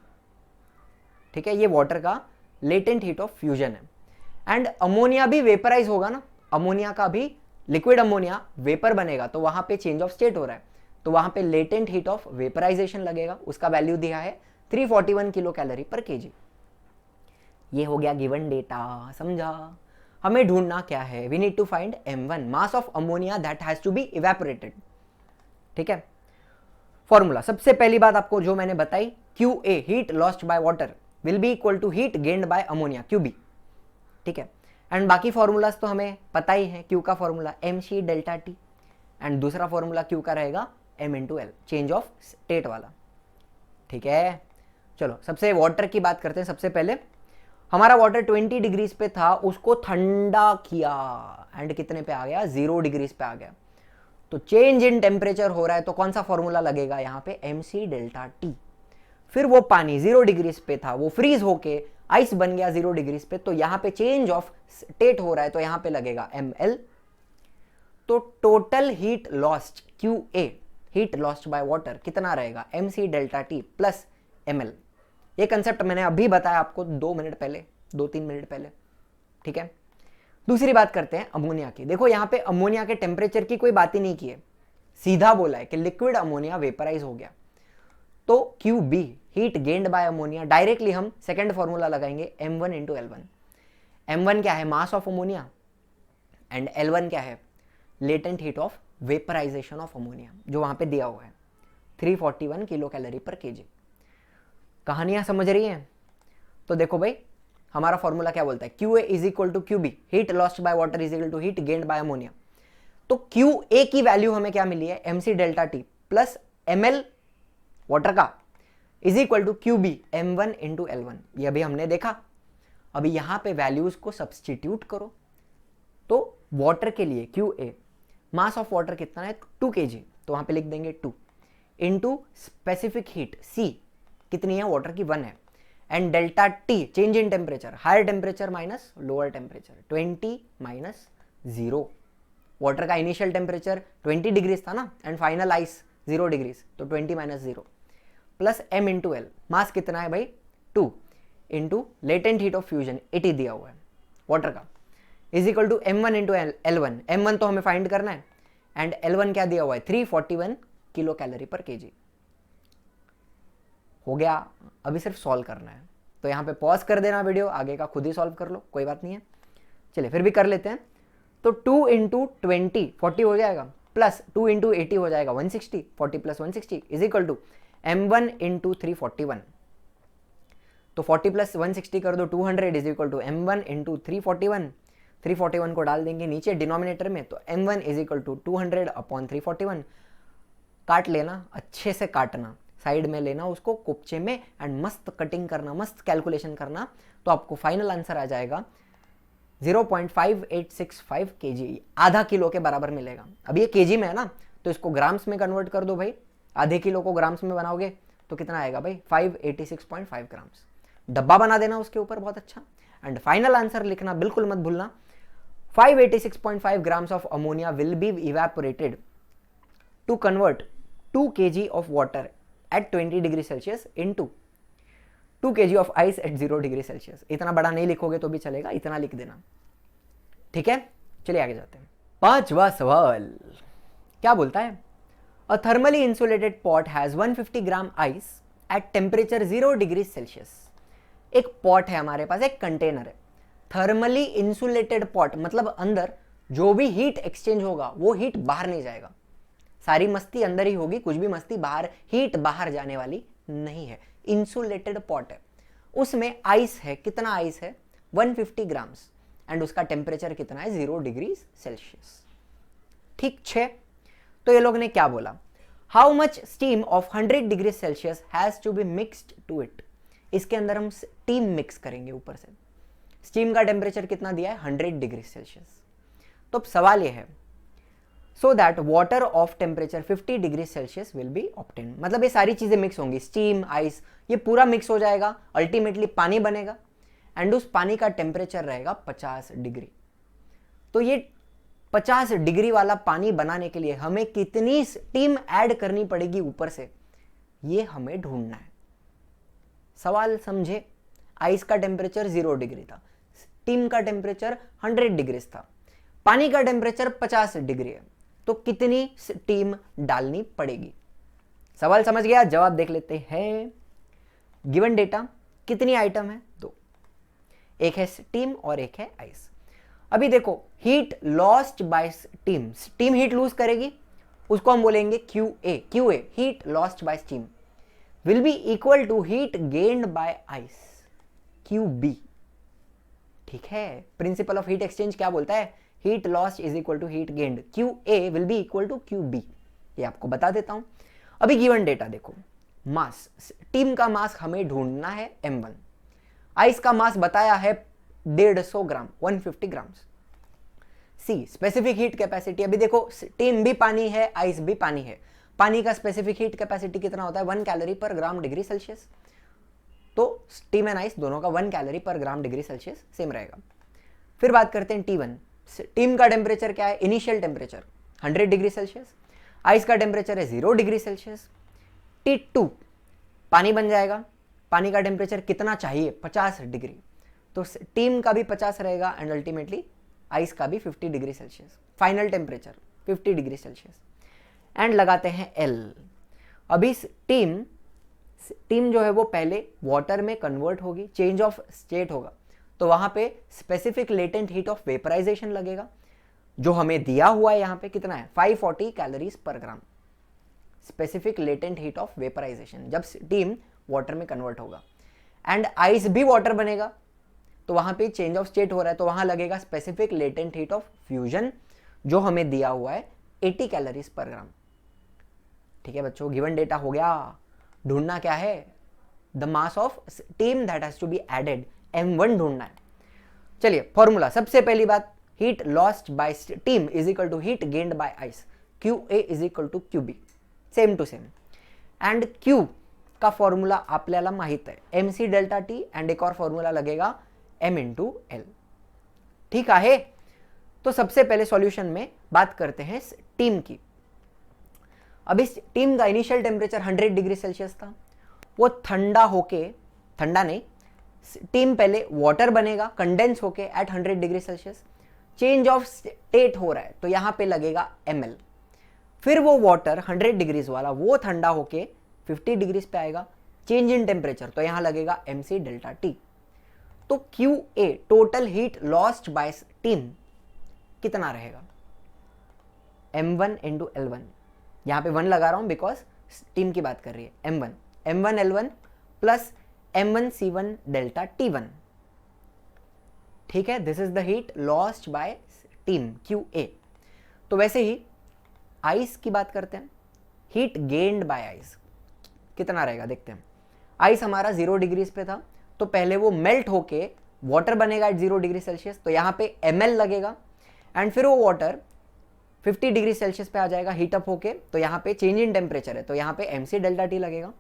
ठीक है, ये वाटर का लेटेंट हीट ऑफ फ्यूजन है। एंड अमोनिया भी वेपराइज होगा ना, अमोनिया का भी लिक्विड अमोनिया वेपर बनेगा तो वहां पे चेंज ऑफ स्टेट हो रहा है, तो वहां पे लेटेंट हीट ऑफ वेपराइजेशन लगेगा, उसका वैल्यू दिया है 341 किलो कैलोरी पर केजी। ये हो गया गिवन डेटा, समझा। हमें ढूंढना क्या है, we need to find m1 mass of ammonia that has to be evaporated. ठीक है, फॉर्मूला सबसे पहली बात आपको जो मैंने बताई, QA heat lost by water will be equal to heat gained by ammonia QB। ठीक है, एंड बाकी फॉर्मूलाज तो हमें पता ही है, Q का formula mc delta T, and दूसरा फॉर्मूला Q का रहेगा m into L, change of state वाला। ठीक है, चलो सबसे वाटर की बात करते हैं। सबसे पहले हमारा वाटर 20 डिग्रीज पे था, उसको ठंडा किया एंड कितने पे आ गया, 0 डिग्रीज पे आ गया। तो चेंज इन टेम्परेचर हो रहा है, तो कौन सा फॉर्मूला लगेगा यहाँ पे, mc डेल्टा टी। फिर वो पानी 0 डिग्रीज पे था, वो फ्रीज होके आइस बन गया 0 डिग्रीज पे, तो यहाँ पे चेंज ऑफ स्टेट हो रहा है, तो यहाँ पे लगेगा ml। तो total heat lost QA heat lost by water कितना रहेगा, mc delta T plus ml। ये कंसेप्ट मैंने अभी बताया आपको 2 मिनट पहले, 2-3 मिनट पहले। ठीक है, दूसरी बात करते हैं अमोनिया की। देखो यहाँ पे अमोनिया के टेम्परेचर की कोई बात ही नहीं की है, सीधा बोला है कि लिक्विड अमोनिया वेपराइज हो गया। तो QB heat gained by ammonia, directly हम सेकेंड फॉर्मूला लगाएंगे m1 इंटू L1। m1 क्या है, मास ऑफ अमोनिया, एंड L1 क्या है, latent heat of vaporisation of ammonia, जो वहां पे दिया हुआ है 341 किलो कैलोरी पर केजी। कहानियां समझ रही हैं? तो देखो भाई, हमारा फॉर्मूला क्या बोलता है, QA is equal to QB heat lost by water is equal to heat gained by ammonia. तो QA की वैल्यू हमें क्या मिली है, mc delta T plus ml water का is equal to QB m1 into L1। ये अभी हमने देखा। अभी यहां पे वैल्यूज को सब्सटीट्यूट करो, तो वाटर के लिए QA मास ऑफ वाटर कितना है 2 kg, तो वहां पे लिख देंगे 2 इंटू स्पेसिफिक हीट C कितनी है, वाटर की 1 है, and delta T change in temperature, higher temperature minus lower temperature, 20 minus 0। Water का इनिशियल टेम्परेचर 20 डिग्रीज था ना, एंड फाइनल आइस 0 डिग्रीज, तो 20 minus 0 plus m into L. Mass कितना है भाई 2 into latent heat of fusion 80 दिया हुआ है वाटर का, is equal to m1 into L1। m1 तो हमें फाइंड करना है, एंड L1 क्या दिया हुआ है 341 किलो कैलोरी पर केजी। हो गया, अभी सिर्फ सॉल्व करना है, तो यहाँ पे पॉज कर देना वीडियो, आगे का खुद ही सॉल्व कर लो, कोई बात नहीं है। चलिए फिर भी कर लेते हैं। तो 2 इंटू 20 40 हो जाएगा, प्लस 2 इंटू 80 हो जाएगा 160, 40 plus 160 is equal to m1 into 341। तो 40 प्लस 160 कर दो 200 is equal to m1 into 341। 341 को डाल देंगे नीचे डिनोमिनेटर में, तो m1 is equal to 200 upon 341। काट लेना, अच्छे से काटना, साइड में लेना उसको कुपचे में, एंड मस्त कटिंग करना, मस्त कैलकुलेशन करना, तो आपको फाइनल आंसर आ जाएगा 0.5865 kg, आधा किलो के बराबर मिलेगा। अब ये केजी में है ना, तो इसको ग्राम्स में कन्वर्ट कर दो भाई, आधे किलो को ग्राम्स में बनाओगे तो कितना आएगा भाई 586.5 ग्राम्स। डब्बा बना देना उसके ऊपर, बहुत अच्छा, एंड फाइनल आंसर लिखना बिल्कुल मत भूलना, 586.5 grams of ammonia will be evaporated to convert 2 kg of water at 20 degree Celsius into 2 kg of ice at 0 degree Celsius। इतना बड़ा नहीं लिखोगे तो भी चलेगा, इतना लिख देना, ठीक है। चलिए आगे जाते हैं। 5वां सवाल क्या बोलता है, a thermally insulated pot has 150 gram ice at temperature 0 degree Celsius. एक पॉट है हमारे पास, एक कंटेनर है, थर्मली इंसुलेटेड पॉट, मतलब अंदर जो भी हीट एक्सचेंज होगा वो हीट बाहर नहीं जाएगा, सारी मस्ती अंदर ही होगी, कुछ भी मस्ती बाहर, हीट बाहर जाने वाली नहीं है। इंसुलेटेड पॉट है, उसमें आइस है, कितना आइस है 150 ग्राम्स, एंड उसका टेम्परेचर कितना है 0 डिग्री सेल्सियस। ठीक 6। तो ये लोग ने क्या बोला, how much steam of 100 degree Celsius has to be mixed to it. इसके अंदर हम स्टीम मिक्स करेंगे ऊपर से, स्टीम का टेम्परेचर कितना दिया है 100 डिग्री सेल्सियस। तो अब सवाल यह है, so that water of temperature 50 degree Celsius will be obtained, मतलब ये सारी चीजें मिक्स होंगी, स्टीम आइस ये पूरा मिक्स हो जाएगा, अल्टीमेटली पानी बनेगा, एंड उस पानी का टेम्परेचर रहेगा 50 डिग्री। तो ये 50 डिग्री वाला पानी बनाने के लिए हमें कितनी स्टीम ऐड करनी पड़ेगी ऊपर से, ये हमें ढूंढना है। सवाल समझे, आइस का टेम्परेचर 0 डिग्री था, स्टीम का टेम्परेचर 100 डिग्री था, पानी का टेम्परेचर 50 डिग्री है, तो कितनी स्टीम डालनी पड़ेगी? सवाल समझ गया? जवाब देख लेते हैं। गिवन डेटा कितनी आइटम है? 2, एक है स्टीम और एक है आइस। अभी देखो, heat lost by steam, steam heat lose करेगी, उसको हम बोलेंगे QA। QA heat lost by steam will be equal to heat gained by ice, QB। ठीक है, प्रिंसिपल ऑफ हीट एक्सचेंज क्या बोलता है? Heat lost is equal to heat gained, QA will be equal to QB। ये आपको बता देता हूं। अभी गिवन डेटा देखो, मास, स्टीम का मास हमें ढूंढना है M1, आइस का मास बताया है 150 ग्राम, 150 ग्राम। सी स्पेसिफिक हीट कैपेसिटी, अभी देखो स्टीम भी पानी है, आइस भी पानी है, पानी का स्पेसिफिक हीट कैपेसिटी कितना होता है? 1 calorie per gram degree Celsius. तो स्टीम एंड आइस दोनों का 1 calorie per gram degree Celsius same रहेगा। फिर बात करते हैं T1, स्टीम का टेम्परेचर क्या है? Initial temperature 100 degree Celsius, ice का टेम्परेचर है 0 डिग्री सेल्सियस। T2 पानी बन जाएगा, पानी का टेम्परेचर कितना चाहिए? 50 डिग्री, तो स्टीम का भी 50 रहेगा एंड अल्टीमेटली आइस का भी 50 degree Celsius. Final temperature 50 degree Celsius and लगाते हैं L। अभी स्टीम जो है वो पहले वाटर में कन्वर्ट होगी, चेंज ऑफ स्टेट होगा, तो वहां पे specific latent heat of vaporisation लगेगा, जो हमें दिया हुआ है यहाँ पे कितना है? 540 calories per gram specific latent heat of vaporisation जब स्टीम वाटर में कन्वर्ट होगा। एंड आइस भी वाटर बनेगा, तो वहां पे चेंज ऑफ स्टेट हो रहा है, तो वहां लगेगा specific latent heat of fusion, जो हमें दिया हुआ है 80 कैलोरीज पर ग्राम। ठीक है बच्चों, गिवन डेटा हो गया। ढूंढना क्या है? The mass of steam that has to be added, M1 ढूंढना है। चलिए फॉर्मूला, सबसे पहली बात, heat lost by steam is equal to heat gained by ice, QA is equal to QB, same to same. And Q का formula आपल्याला माहित है, MC डेल्टा T, एंड एक और फॉर्मूला लगेगा M इंटू L। ठीक है, तो सबसे पहले सॉल्यूशन में बात करते हैं स्टीम की। अभी स्टीम का इनिशियल टेम्परेचर 100 डिग्री सेल्सियस था, वो ठंडा होके, ठंडा नहीं, स्टीम पहले वाटर बनेगा कंडेंस होके at 100 degree Celsius, change of state हो रहा है, तो यहां पे लगेगा ML। फिर वो वाटर 100 डिग्रीज वाला वो ठंडा होके 50 डिग्रीज पे आएगा, चेंज इन टेम्परेचर, तो यहां लगेगा MC डेल्टा T। तो QA total heat lost by steam कितना रहेगा? M1 इंटू L1, यहां पे 1 लगा रहा हूं बिकॉज स्टीम की बात कर रही है। M1 L1 plus M1 C1 delta T1। ठीक है, this is the heat lost by steam QA। तो वैसे ही आइस की बात करते हैं, हीट गेन्ड बाय आइस कितना रहेगा देखते हैं। आइस हमारा 0 डिग्रीज पे था, तो पहले वो मेल्ट होके वाटर बनेगा एट 0 डिग्री सेल्सियस, तो यहाँ पे ML लगेगा, एंड फिर वो वाटर 50 डिग्री सेल्सियस पे आ जाएगा हीट अप होके, तो यहाँ पे चेंज इन टेम्परेचर है, तो यहाँ पे MC डेल्टा T लगेगा।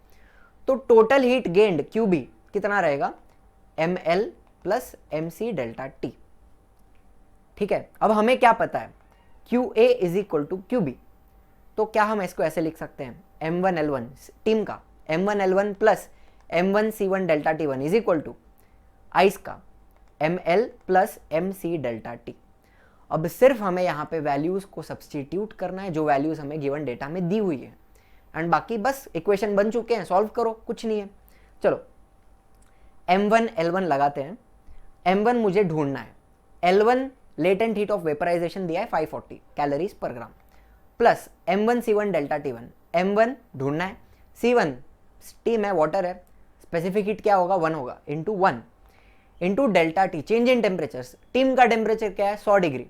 तो टोटल हीट गेन्ड QB कितना रहेगा? ML plus MC delta T। ठीक है, अब हमें क्या पता है? QA is equal to QB, तो क्या हम इसको ऐसे लिख सकते हैं? M1 L1 टीम का M1 L1 plus M1 C1 delta T1 is equal to ice का ML plus MC delta T। अब सिर्फ हमें यहाँ पे वैल्यूज को सब्सटीट्यूट करना है, जो वैल्यूज हमें गिवन डेटा में दी हुई है, एंड बाकी बस इक्वेशन बन चुके हैं, सॉल्व करो, कुछ नहीं है। चलो M1 L1 लगाते हैं। M1 मुझे ढूंढना है, L1 latent heat of vaporisation दिया है 540 कैलोरीज पर ग्राम, plus M1 C1 delta T1, M1 ढूंढना है, C1 स्टीम है, वाटर है, स्पेसिफिक हीट क्या होगा? 1 होगा, into 1 into delta T, change in temperature. Team का टेम्परेचर क्या है? 100 डिग्री,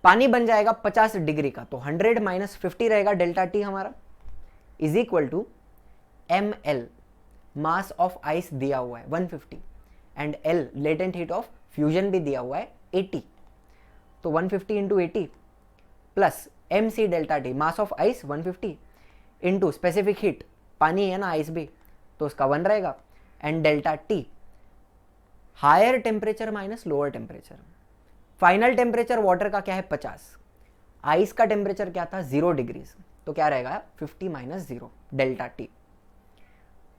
पानी बन जाएगा 50 डिग्री का, तो 100 माइनस 50 रहेगा डेल्टा T हमारा, is equal to ML mass of ice दिया हुआ है 150, and L latent heat of fusion भी दिया हुआ है 80, तो 150 into 80 plus MC delta T mass of ice 150 into specific heat, पानी है ना आइस भी, तो उसका 1 रहेगा, and delta T higher temperature minus lower temperature. Final temperature water का क्या है? 50, आइस का टेम्परेचर क्या था? 0 डिग्रीज, तो क्या रहेगा? 50 माइनस 0 डेल्टा T।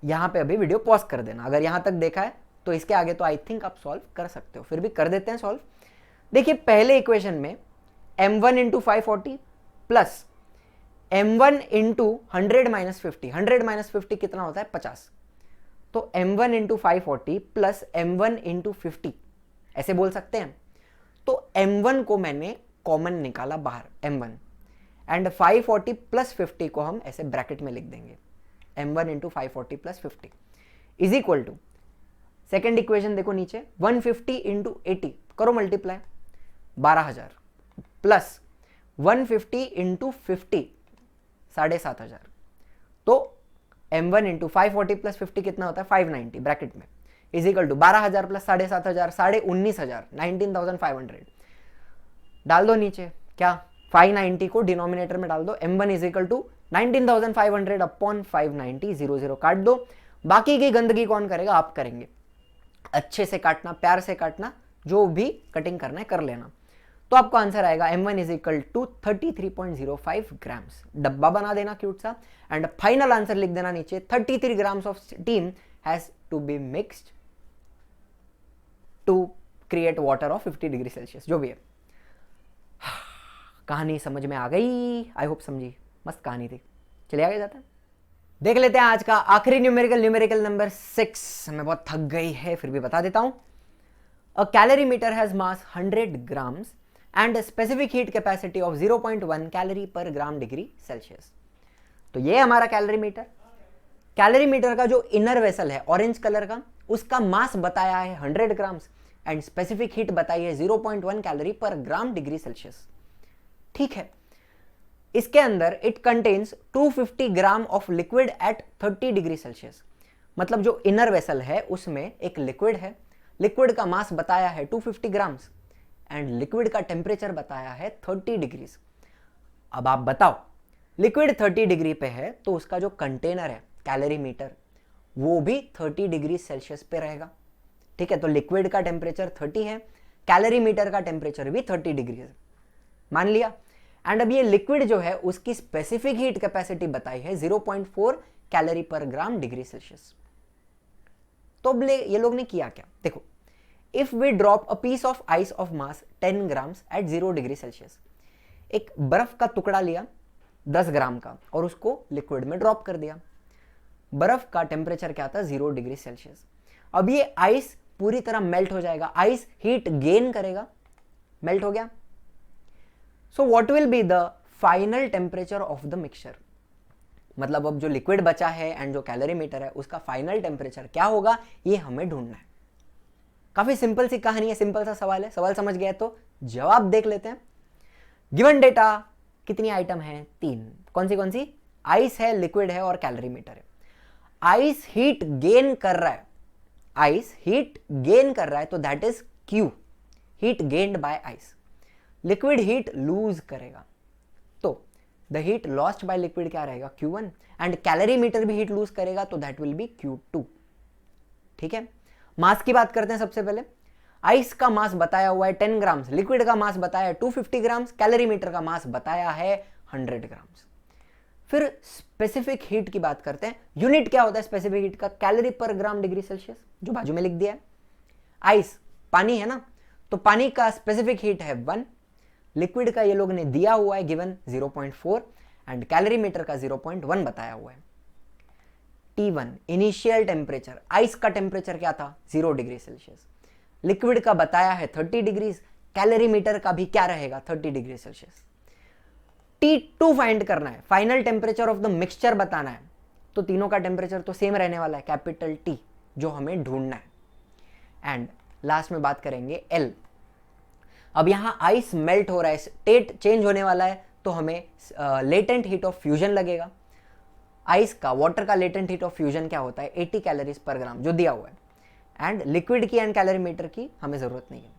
यहां पे अभी वीडियो पॉज कर देना, अगर यहां तक देखा है तो इसके आगे तो आई थिंक आप सॉल्व कर सकते हो, फिर भी कर देते हैं सॉल्व। देखिए पहले इक्वेशन में m1 into 540 plus m1 into 100 minus 50, 100 minus 50 कितना होता है 50, तो m1 into 540 plus m1 into 50 ऐसे बोल सकते हैं। तो m1 को मैंने कॉमन निकाला बाहर m1 एंड 540 प्लस 50 को हम ऐसे ब्रैकेट में लिख देंगे m1 into 540 plus 50 is equal to, second equation देखो नीचे 150 इंटू 80 करो मल्टीप्लाई 12,000 प्लस 150 इंटू 50 7,500, तो m1 इंटू 540 प्लस 50 कितना होता है 590 ब्रैकेट में इज इक्वल टू 12,000 प्लस 7,500 19,000 19,500 डाल दो नीचे क्या 590 को डिनोमिनेटर में डाल दो m1 is equal to 19,500 upon 590 0 काट दो। बाकी की गंदगी कौन करेगा आप करेंगे, अच्छे से काटना प्यार से काटना, जो भी कटिंग करना है कर लेना। तो आपको आंसर आएगा m1 is equal to 33.05 grams. डब्बा बना देना क्यूट सा एंड फाइनल आंसर लिख देना नीचे 33 grams of steam has to be mixed to create water of 50 degree Celsius. जो भी है कहानी समझ में आ गई, आई होप समझी, मस्त कहानी थी। चलिए आगे जाते हैं, देख लेते हैं आज का आखिरी न्यूमेरिकल नंबर 6। मैं बहुत थक गई है फिर भी बता देता हूं। A calorimeter has mass 100 grams and specific heat capacity of 0.1 calorie per gram degree Celsius. तो ये हमारा कैलोरीमीटर, कैलोरीमीटर का जो इनर वेसल है ऑरेंज कलर का, उसका मास बताया है 100 ग्राम्स एंड स्पेसिफिक हीट बताई है 0.1 calorie per gram degree Celsius. ठीक है, इसके अंदर it contains 250 gram of liquid at 30 degree Celsius. मतलब जो इनर वेसल है उसमें एक लिक्विड है, लिक्विड का मास बताया है 250 ग्राम्स एंड लिक्विड का टेम्परेचर बताया है 30 डिग्रीज। अब आप बताओ, लिक्विड 30 डिग्री पे है तो उसका जो कंटेनर है कैलोरीमीटर वो भी 30 डिग्री सेल्सियस पे रहेगा। ठीक है, तो लिक्विड का टेम्परेचर 30 है, कैलोरीमीटर का टेम्परेचर भी 30 डिग्री है, मान लिया। एंड अब ये लिक्विड जो है उसकी स्पेसिफिक हीट कैपेसिटी बताई है 0.4 calorie per gram degree Celsius. तो अब ये लोग ने किया क्या, देखो, if we drop a piece of ice of mass 10 grams at 0 degree Celsius, एक बर्फ का टुकड़ा लिया 10 ग्राम का और उसको लिक्विड में ड्रॉप कर दिया। बर्फ का टेम्परेचर क्या था 0 डिग्री सेल्सियस। अब ये आइस पूरी तरह मेल्ट हो जाएगा, आइस हीट गेन करेगा, मेल्ट हो गया। So what will be the final temperature of the mixture, मतलब अब जो लिक्विड बचा है एंड जो कैलोरीमीटर है उसका फाइनल टेम्परेचर क्या होगा ये हमें ढूंढना है। काफी सिंपल सी कहानी है, सिंपल सा सवाल है, सवाल समझ गया तो जवाब देख लेते हैं। गिवन डेटा कितनी आइटम है, 3। कौन सी, आइस है, लिक्विड है और कैलोरीमीटर है। आइस हीट गेन कर रहा है, आइस हीट गेन कर रहा है तो that is Q, heat gained by ice. Liquid heat lose करेगा तो the heat lost by liquid क्या रहेगा Q1 एंड कैलोरीमीटर भी हीट लूज करेगा तो दैट विल बी Q2। ठीक है, मास की बात करते हैं सबसे पहले। आइस का मास बताया हुआ है 10 ग्राम्स, लिक्विड का मास बताया है 250 ग्राम्स, कैलोरीमीटर का मास बताया है 100 ग्राम्स। फिर स्पेसिफिक हीट की बात करते हैं। यूनिट क्या होता है स्पेसिफिक हीट का, calorie per gram degree Celsius, जो बाजू में लिख दिया है। आइस पानी है ना, तो पानी का स्पेसिफिक हीट है 1, लिक्विड का ये लोग ने दिया हुआ है गिवन 0.4 एंड कैलोरीमीटर का 0.1 बताया हुआ है। T1 इनिशियल टेम्परेचर, आइस का टेम्परेचर क्या था 0 डिग्री सेल्सियस, लिक्विड का बताया है 30 डिग्रीज, कैलोरीमीटर का भी क्या रहेगा 30 डिग्री सेल्सियस। T2 फाइंड करना है, final temperature of the mixture बताना है, तो तीनों का टेम्परेचर तो सेम रहने वाला है, कैपिटल T, जो हमें ढूंढना है। एंड लास्ट में बात करेंगे L। अब यहां आइस मेल्ट हो रहा है, स्टेट चेंज होने वाला है, तो हमें लेटेंट हीट ऑफ फ्यूजन लगेगा। आइस का, वाटर का लेटेंट हीट ऑफ फ्यूजन क्या होता है 80 कैलोरीज पर ग्राम, जो दिया हुआ है। एंड लिक्विड की एंड कैलोरीमीटर की हमें जरूरत नहीं है।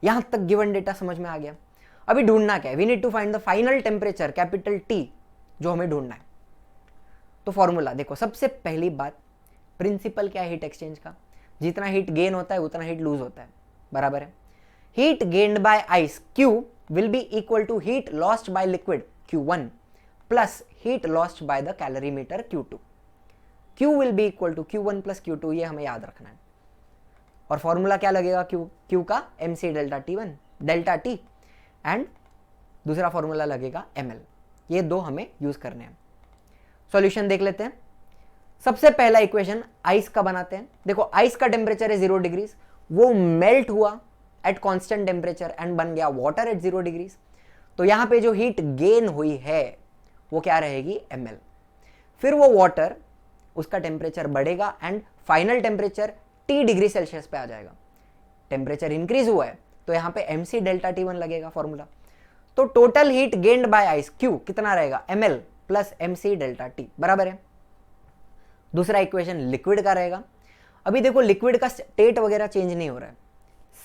यहां तक गिवन डेटा समझ में आ गया। अभी ढूंढना क्या है, we need to find the final temperature capital T, जो हमें ढूंढना है। तो फॉर्मूला देखो, सबसे पहली बात, प्रिंसिपल क्या है हीट एक्सचेंज का, जितना हीट गेन होता है उतना हीट लूज होता है, बराबर है। Heat gained by ice Q will be equal to heat lost by liquid Q1 plus heat lost by the calorimeter Q2। Q will be equal to Q1 plus Q2, ये हमें याद रखना है। और फॉर्मूला क्या लगेगा क्यू का, mc delta t1 delta t, and दूसरा फॉर्मूला लगेगा ml। ये दो हमें यूज करने हैं। सॉल्यूशन देख लेते हैं। सबसे पहला इक्वेशन आइस का बनाते हैं। देखो आइस का टेम्परेचर है 0 डिग्रीज, वो मेल्ट हुआ एट कांस्टेंट टेम्परेचर एंड बन गया वाटर एट 0 डिग्रीज। तो यहां पे जो हीट गेन हुई है वो क्या रहेगी, ml। फिर वो वाटर, उसका टेम्परेचर बढ़ेगा and final temperature t degree Celsius पे आ जाएगा। टेम्परेचर इंक्रीज हुआ है तो यहां पे mc डेल्टा t1 लगेगा फॉर्मूला। तो total heat gained by ice q कितना रहेगा, ml plus mc delta t बराबर है। दूसरा इक्वेशन लिक्विड का रहेगा। अभी देखो लिक्विड का स्टेट वगैरह चेंज नहीं हो रहा है,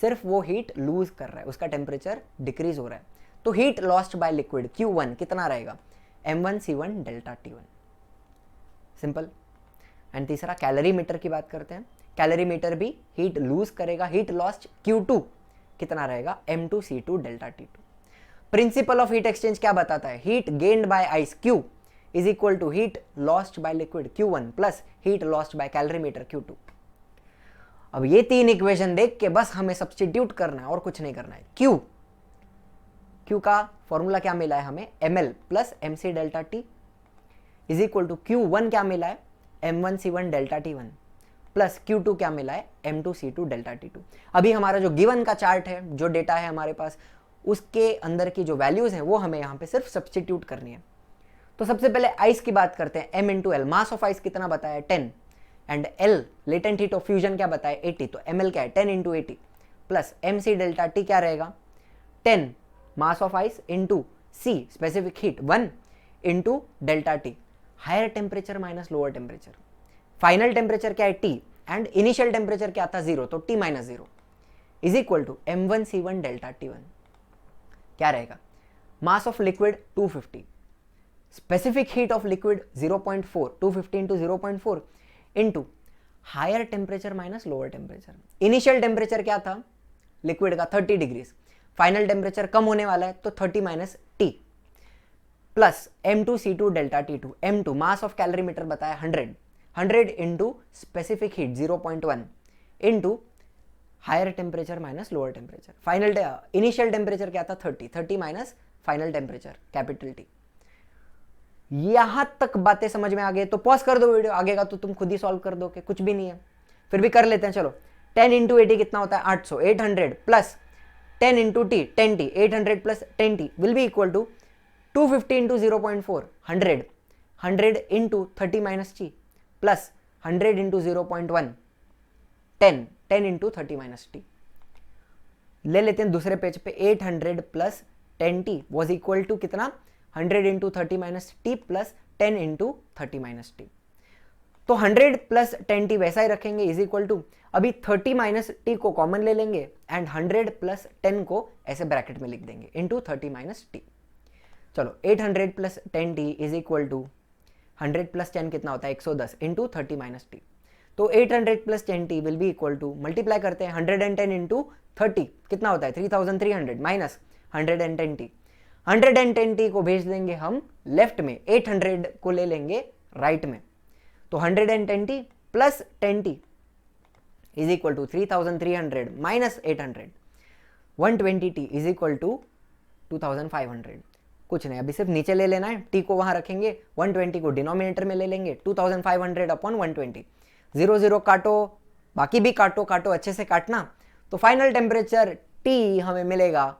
सिर्फ वो हीट लूज कर रहा है, उसका टेम्परेचर डिक्रीज हो रहा है। तो heat lost by liquid Q1 कितना रहेगा, m1c1 delta t1, simple. And तीसरा कैलोरीमीटर की बात करते हैं। कैलोरीमीटर भी हीट लूज करेगा, हीट लॉस्ट Q2 कितना रहेगा, m2c2 delta t2। Principle of heat exchange क्या बताता है, heat gained by ice Q is equal to heat lost by liquid Q1 plus heat lost by calorimeter Q2। अब ये तीन equation देख के बस हमें सब्स्टिट्यूट करना है और कुछ नहीं करना है। Q का फॉर्मूला क्या मिला है हमें, ml plus mc delta t is equal to Q1 क्या मिला है, m1c1 delta t1 plus Q2 क्या मिला है, m2c2 डेल्टा t2। अभी हमारा जो गिवन का चार्ट है, जो डेटा है हमारे पास, उसके अंदर की जो वैल्यूज हैं वो हमें यहाँ पे सिर्फ सब्स्टिट्यूट करनी है। तो सबसे पहले आइस की बात करते हैं। m into L, mass of ice कितना बताया 10, and L latent heat of fusion क्या बताया 80, तो ml क्या है 10 into 80 plus mc delta t क्या रहेगा 10 mass of ice into c specific heat 1 into delta t, higher temperature minus lower temperature. Final temperature क्या है t एंड इनिशियल टेम्परेचर क्या था 0, तो t minus 0 is equal to m1c1 delta t1। क्या रहेगा, mass of liquid 250, specific heat of liquid 0.4, 250 into 0.4 into higher temperature minus lower temperature. Initial temperature क्या था liquid का 30 डिग्रीज, फाइनल टेम्परेचर कम होने वाला है तो 30 minus T plus m2c2 delta t2। m2 mass of calorimeter बताया 100 into specific heat 0.1 into higher temperature minus lower temperature. Final initial temperature क्या था 30 minus final temperature capital T. यहां तक बातें समझ में आ गई तो पॉज कर दो वीडियो, आगेगा तो तुम खुद ही सॉल्व कर दो कि कुछ भी नहीं है, फिर भी कर लेते हैं। चलो 10 इंटू 80 कितना होता है 800, 800 plus 10 into T 10t, 800 plus 10t will be equal to 250 into 0.4 100 into 30 minus T plus 100 into 0.1 10 into 30 minus T. ले लेते हैं दूसरे पेज पे 800 plus 10t was equal to कितना 100 into 30 minus T plus 10 into 30 minus T. तो 100 plus 10t वैसा ही रखेंगे is equal to, अभी 30 माइनस टी को कॉमन ले लेंगे एंड 100 प्लस 10 को ऐसे ब्रैकेट में लिख देंगे इंटू 30 माइनस टी। चलो 800 plus 10t is equal to 100 plus 10 कितना होता है 110 इंटू 30 माइनस टी। तो 800 plus 10t will be equal to, multiply करते हैं 110 इंटू 30 कितना होता है 3300 माइनस 110t। 110t को भेज देंगे हम लेफ्ट में, 800 को ले लेंगे राइट में। तो 110t plus 10t is equal to 3300 minus 800, 120t is equal to 2500। कुछ नहीं, अभी सिर्फ नीचे ले लेना है, t को वहां रखेंगे, 120 को डिनोमिनेटर में ले लेंगे, 2500 अपॉन 120, 0 0 काटो, बाकी भी काटो अच्छे से काटना। तो फाइनल टेम्परेचर t हमें मिलेगा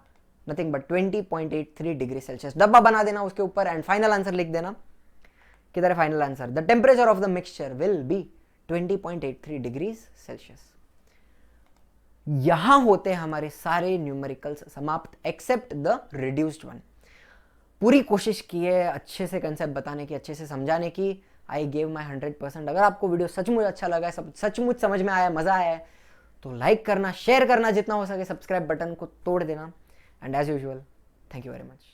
नथिंग बट 20.83 डिग्री सेल्सियस। डब्बा बना देना उसके ऊपर एंड फाइनल आंसर लिख देना। किधर है final answer, the temperature of the mixture will be 20.83 degree Celsius. यहां होते हैं हमारे सारे न्यूमेरिकल्स समाप्त एक्सेप्ट द रिड्यूस्ड वन। पूरी कोशिश की है अच्छे से कंसेप्ट बताने की, अच्छे से समझाने की। I gave my 100%। अगर आपको वीडियो सचमुच अच्छा लगा है, सचमुच समझ में आया, मजा आया है, तो लाइक करना, शेयर करना, जितना हो सके सब्सक्राइब बटन को तोड़ देना। And as usual, thank you very much.